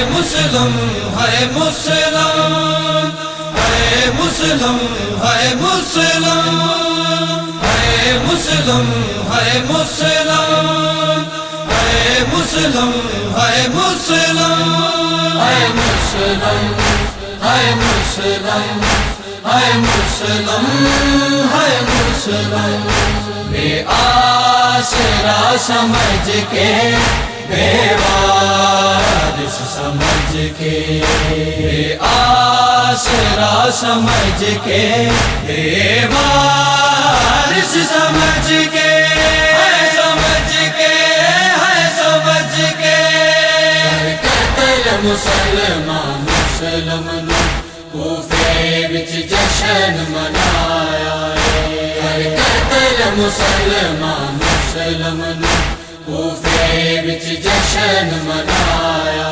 مسلم ہے مسلم ہے مسلم ہے مسلم ہے مسلم ہے مسلم ہے مسلم ہے مسلم ہے مسلم ہے مسلم ہے مسلم ہے مسلم بے آسرا سمجھ کے بے وارث سمجھ کے بے آسرا سمجھ کے بے وارث سمجھ کے ہے سمجھ کے ہے سمجھ کے قتل مسلمان مسلم کوفے وچ جشن منایا قتل مسلمان مسلم کوفے وچ جشن منایا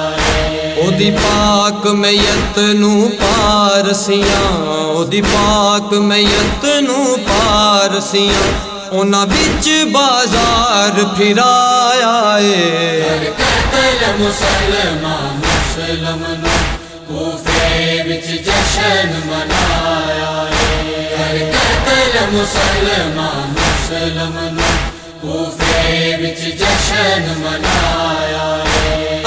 اودی پاک میت نو پارسیاں اودی پاک میت نو پارسیاں انہاں وچ بازار پھرایا اے قتل مسلمان مسلم کوفے وچ جشن منایا قتل مسلمان مسلم کوفے وچ جشن منایا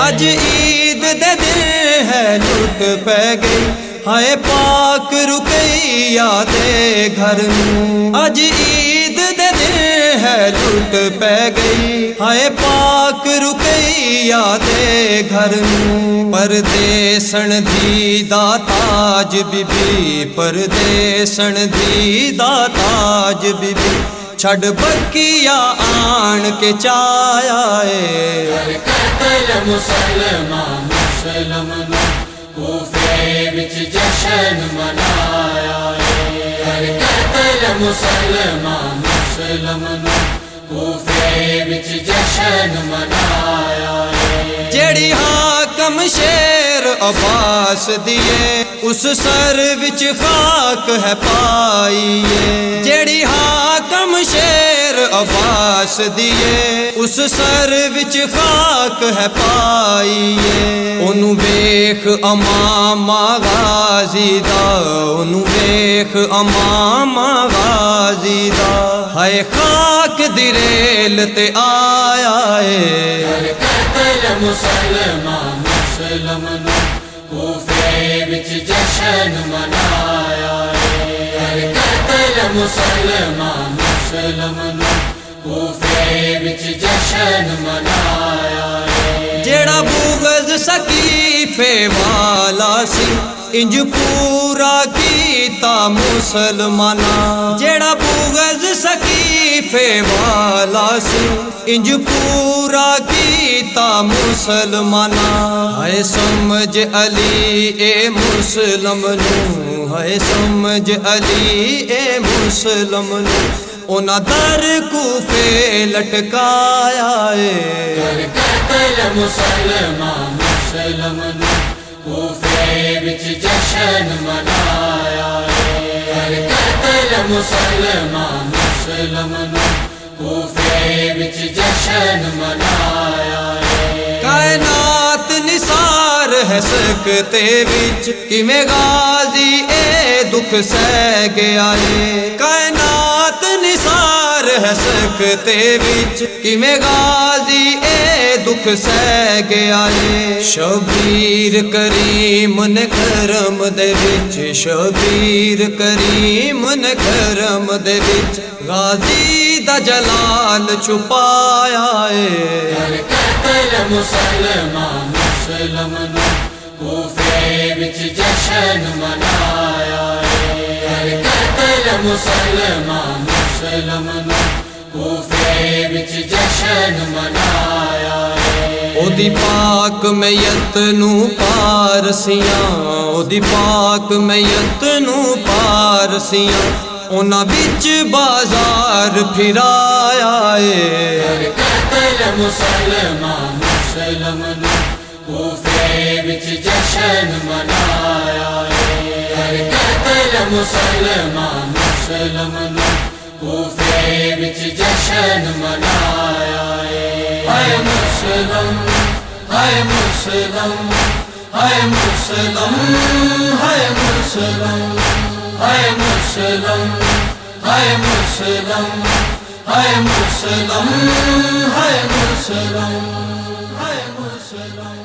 اج عید دے دن ہے لٹ پہ گئی ہائے پاک رکیہ دے گھر نوں اج عید دے دن ہے لٹ پہ گئی ہائے پاک رکیہ دے گھر نوں پردیسن دی دا تاج بی بی پردیسن دی دا تاج بی بی چھڑ بکیا آن کے چایا اے قتل مسلمان مسلم کوفے وچ جشن منایا قتل مسلمان مسلم کوفے وچ جشن منایا جیڑی حاکم شیر عباس دیے اس سر وچ خاک ہے پائیے جیڑی حاکم شیر عباس دیے اس سر وچ خاک ہے پائیے اونوں ویکھ امام غازی دا اونوں ویکھ امام غازی دا ہائے خاک دی ریل تے آیا اے قتل مسلمان مسلم کوفے وچ جشن منایا قتل مسلمان مسلم کوفے وچ جشن منایا جیڑا بغض سقیفے والا سی انج پورا کیتا مسلماناں جیڑا بغض سقیفے والا سی انج پورا کیتا مسلماناں ہے سمجھ علی اے مسلم نو ہے سمجھ علی اے مسلم نو انہاں در کوفے لٹکایا اے قتل مسلمان مسلم کوفے وچ جشن منایا قتل مسلمان مسلم کوفے وچ جشن منایا کائنات نثار ہے سکتے وچ کیویں غازی اے دکھ سہ گیا اے کائنات نثار ہے سکتے وچ کیویں غازی اے دکھ سہ گیا اے شبیر کریم نے کرم دے وچ شبیر کریم نے کرم دے وچ غازی دا جلال چھپایا اے قتل مسلمان مسلم کوفے وچ جشن منایا قتل مسلمان مسلم کوفے وچ جشن منایا اودی پاک میت نو پارسیاں اودی پاک میت نو پارسیاں انہاں وچ بازار پھرایا اے قتل مسلمان مسلم کوفے وچ جشن منایا قتل مسلمان مسلم کوفے وچ جشن منایا ہے مسلم ہائے مسلم ہائے مسلم ہائے مسلم ہائے مسلم ہائے مسلم ہائے مسلم ہائے مسلم ہائے مسلم